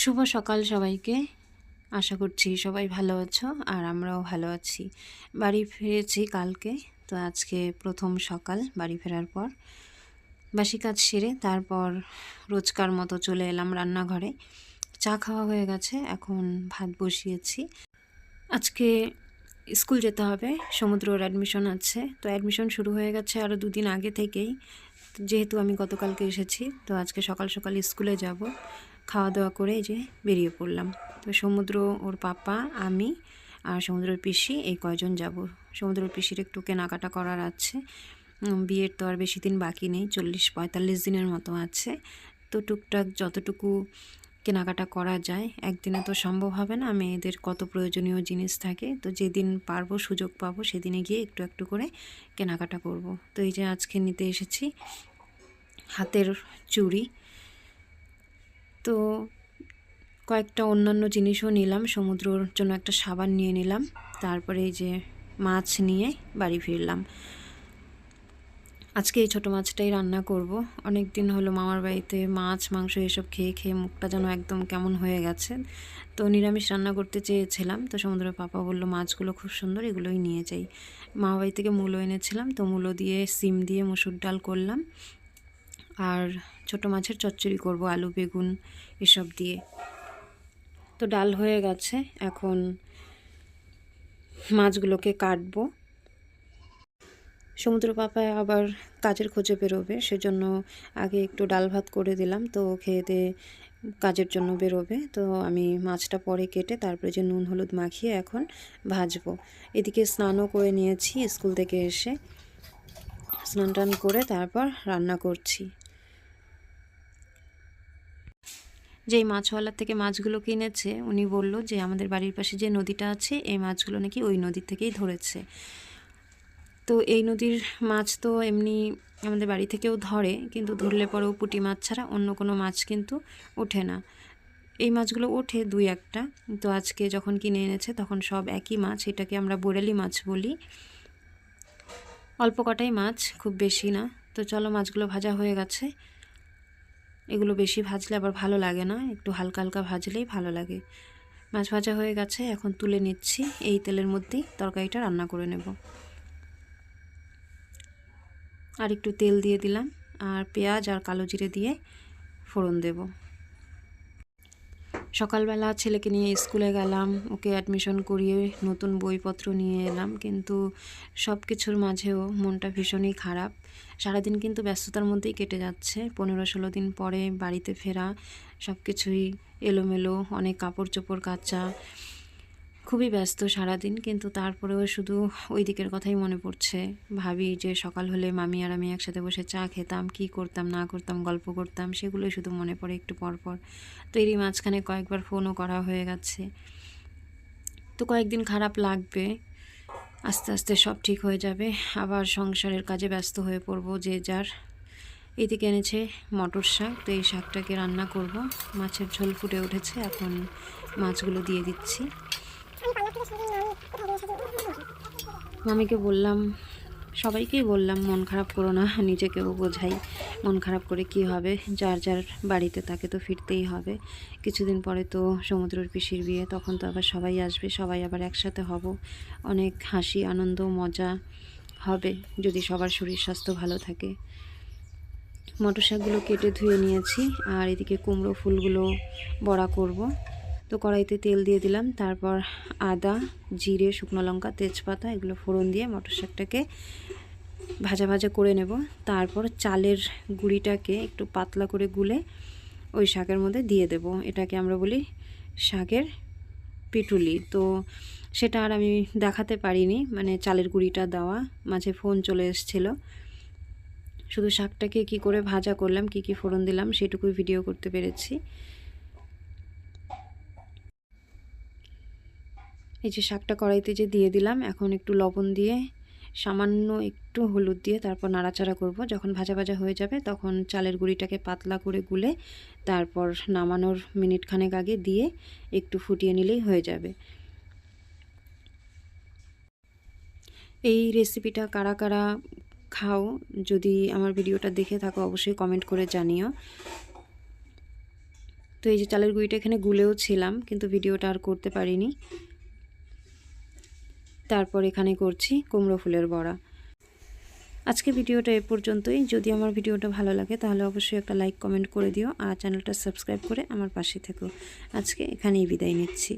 শুভ সকাল সবাইকে। আশা করছি সবাই ভালো আছো আর আমরাও ভালো আছি। বাড়ি ফিরেছি কালকে, তো আজকে প্রথম সকাল বাড়ি ফেরার পর বাসি কাজ সেরে তারপর রোজকার মতো চলে এলাম রান্নাঘরে। চা খাওয়া হয়ে গেছে, এখন ভাত বসিয়েছি। আজকে স্কুল যেতে হবে, সমুদ্রর অ্যাডমিশন আছে, তো অ্যাডমিশন শুরু হয়ে গেছে আরও দুদিন আগে থেকেই। যেহেতু আমি গতকালকে এসেছি, তো আজকে সকাল সকাল স্কুলে যাব। খাওয়া দাওয়া করে এই যে বেরিয়ে পড়লাম। তো সমুদ্র, ওর পাপা, আমি আর সমুদ্রের পিসি এই কয়জন যাব। সমুদ্রের পিসির একটু কেনাকাটা করার আছে। বিয়ের তো আর বেশি দিন বাকি নেই, 40-45 দিনের মতো আছে। তো টুকটাক যতটুকু কেনাকাটা করা যায়, একদিনে তো সম্ভব হবে না। মেয়েদের কত প্রয়োজনীয় জিনিস থাকে, তো যেদিন পারবো, সুযোগ পাবো, সেদিনে গিয়ে একটু একটু করে কেনাকাটা করব। তো এই যে আজকে নিতে এসেছি হাতের চুড়ি, তো কয়েকটা অন্যান্য জিনিসও নিলাম। সমুদ্রর জন্য একটা সাবান নিয়ে নিলাম। তারপরে এই যে মাছ নিয়ে বাড়ি ফিরলাম। আজকে এই ছোটো মাছটাই রান্না করব। অনেক দিন হলো মামার বাড়িতে মাছ মাংস এসব খেয়ে খেয়ে মুখটা যেন একদম কেমন হয়ে গেছে। তো নিরামিষ রান্না করতে চেয়েছিলাম, তো সমুদ্রের পাপা বললো মাছগুলো খুব সুন্দর, এগুলোই নিয়ে যাই। মামার বাড়ি থেকে মূলো এনেছিলাম, তো মূলো দিয়ে সিম দিয়ে মসুর ডাল করলাম, আর ছোটো মাছের চচ্চড়ি করব আলু বেগুন এসব দিয়ে। তো ডাল হয়ে গেছে, এখন মাছগুলোকে কাটবো। সমুদ্র পাপায় আবার কাজের খোঁজে বেরোবে, সেজন্য আগে একটু ডাল ভাত করে দিলাম। তো খেয়ে দিয়ে কাজের জন্য বেরোবে, তো আমি মাছটা পরে কেটে তারপরে যে নুন হলুদ মাখিয়ে এখন ভাজবো। এদিকে স্নানও করে নিয়েছি স্কুল থেকে এসে, স্নান টান করে তারপর রান্না করছি। যেই মাছওয়ালার থেকে মাছগুলো কিনেছে, উনি বলল যে আমাদের বাড়ির পাশে যে নদীটা আছে, এই মাছগুলো নাকি ওই নদী থেকেই ধরেছে। তো এই নদীর মাছ তো এমনি আমাদের বাড়ি থেকেও ধরে, কিন্তু ধরলে পরেও পুঁটি মাছ ছাড়া অন্য কোনো মাছ কিন্তু ওঠে না। এই মাছগুলো ওঠে দুই একটা, তো আজকে যখন কিনে এনেছে তখন সব একই মাছ। এটাকে আমরা বোরালি মাছ বলি। অল্প কটাই মাছ, খুব বেশি না। তো চলো, মাছগুলো ভাজা হয়ে গেছে। এগুলো বেশি ভাজলে আবার ভালো লাগে না, একটু হালকা হালকা ভাজলেই ভালো লাগে। মাছ ভাজা হয়ে গেছে, এখন তুলে নিচ্ছি। এই তেলের মধ্যেই তরকারিটা রান্না করে নেব। আর একটু তেল দিয়ে দিলাম, আর পেঁয়াজ আর কালো জিরে দিয়ে ফোড়ন দেব। সকালবেলা ছেলেকে নিয়ে স্কুলে গেলাম, ওকে অ্যাডমিশন করিয়ে নতুন বইপত্র নিয়ে এলাম, কিন্তু সব কিছুর মাঝেও মনটা ভীষণই খারাপ। সারাদিন কিন্তু ব্যস্ততার মধ্যেই কেটে যাচ্ছে। 15-16 দিন পরে বাড়িতে ফেরা, সব কিছুই এলোমেলো, অনেক কাপড় চোপড় কাচা, খুবই ব্যস্ত সারাদিন। কিন্তু তারপরেও শুধু ওই দিকের কথাই মনে পড়ছে। ভাবি যে সকাল হলে মামি আর আমি একসাথে বসে চা খেতাম, কি করতাম না করতাম, গল্প করতাম, সেগুলোই শুধু মনে পড়ে একটু পর পর। তো এরই মাঝখানে কয়েকবার ফোনও করা হয়ে গেছে। তো কয়েকদিন খারাপ লাগবে, আস্তে আস্তে সব ঠিক হয়ে যাবে। আবার সংসারের কাজে ব্যস্ত হয়ে পড়বো যে যার। এদিকে এনেছে মটর শাক, তো এই শাকটাকে রান্না করব। মাছের ঝোল ফুটে উঠেছে, এখন মাছগুলো দিয়ে দিচ্ছি। মামিকে বললাম, সবাইকেই বললাম মন খারাপ করো না, নিজেকেও বোঝাই। মন খারাপ করে কি হবে, যার যার বাড়িতে তাকে তো ফিরতেই হবে। কিছুদিন পরে তো সমুদ্রের পিসির বিয়ে, তখন তো আবার সবাই আসবে, সবাই আবার একসাথে হব। অনেক হাসি আনন্দ মজা হবে যদি সবার শরীর স্বাস্থ্য ভালো থাকে। মটর শাকগুলো কেটে ধুয়ে নিয়েছি, আর এদিকে কুমড়ো ফুলগুলো বড়া করব। তো কড়াইতে তেল দিয়ে দিলাম, তারপর আদা, জিরে, শুকনো লঙ্কা, তেজপাতা এগুলো ফোড়ন দিয়ে মটর শাকটাকে ভাজা ভাজা করে নেব। তারপর চালের গুঁড়িটাকে একটু পাতলা করে গুলে ওই শাকের মধ্যে দিয়ে দেব। এটাকে আমরা বলি শাকের পিটুলি। তো সেটা আর আমি দেখাতে পারিনি, মানে চালের গুঁড়িটা দেওয়া, মাঝে ফোন চলে এসেছিলো। শুধু শাকটাকে কি করে ভাজা করলাম, কি কি ফোড়ন দিলাম, সেটুকুই ভিডিও করতে পেরেছি। এই যে শাকটা কড়াইতে যে দিয়ে দিলাম, এখন একটু লবণ দিয়ে, সামান্য একটু হলুদ দিয়ে তারপর নাড়াচাড়া করব। যখন ভাজা ভাজা হয়ে যাবে তখন চালের গুঁড়িটাকে পাতলা করে গুলে তারপর নামানোর মিনিট খানেক আগে দিয়ে একটু ফুটিয়ে নিলেই হয়ে যাবে। এই রেসিপিটা কারা কারা খাও, যদি আমার ভিডিওটা দেখে থাকো অবশ্যই কমেন্ট করে জানিও। তো তো এই যে চালের গুঁড়িটা এখানে গুলেও ছিলাম, কিন্তু ভিডিওটা আর করতে পারিনি। তারপর এখানে করছি কুমড়ো ফুলের বড়া। আজকে ভিডিওটা এ পর্যন্তই। যদি আমার ভিডিওটা ভালো লাগে তাহলে অবশ্যই একটা লাইক কমেন্ট করে দিও, আর চ্যানেলটা সাবস্ক্রাইব করে আমার পাশে থেকো। আজকে এখানেই বিদায় নিচ্ছি।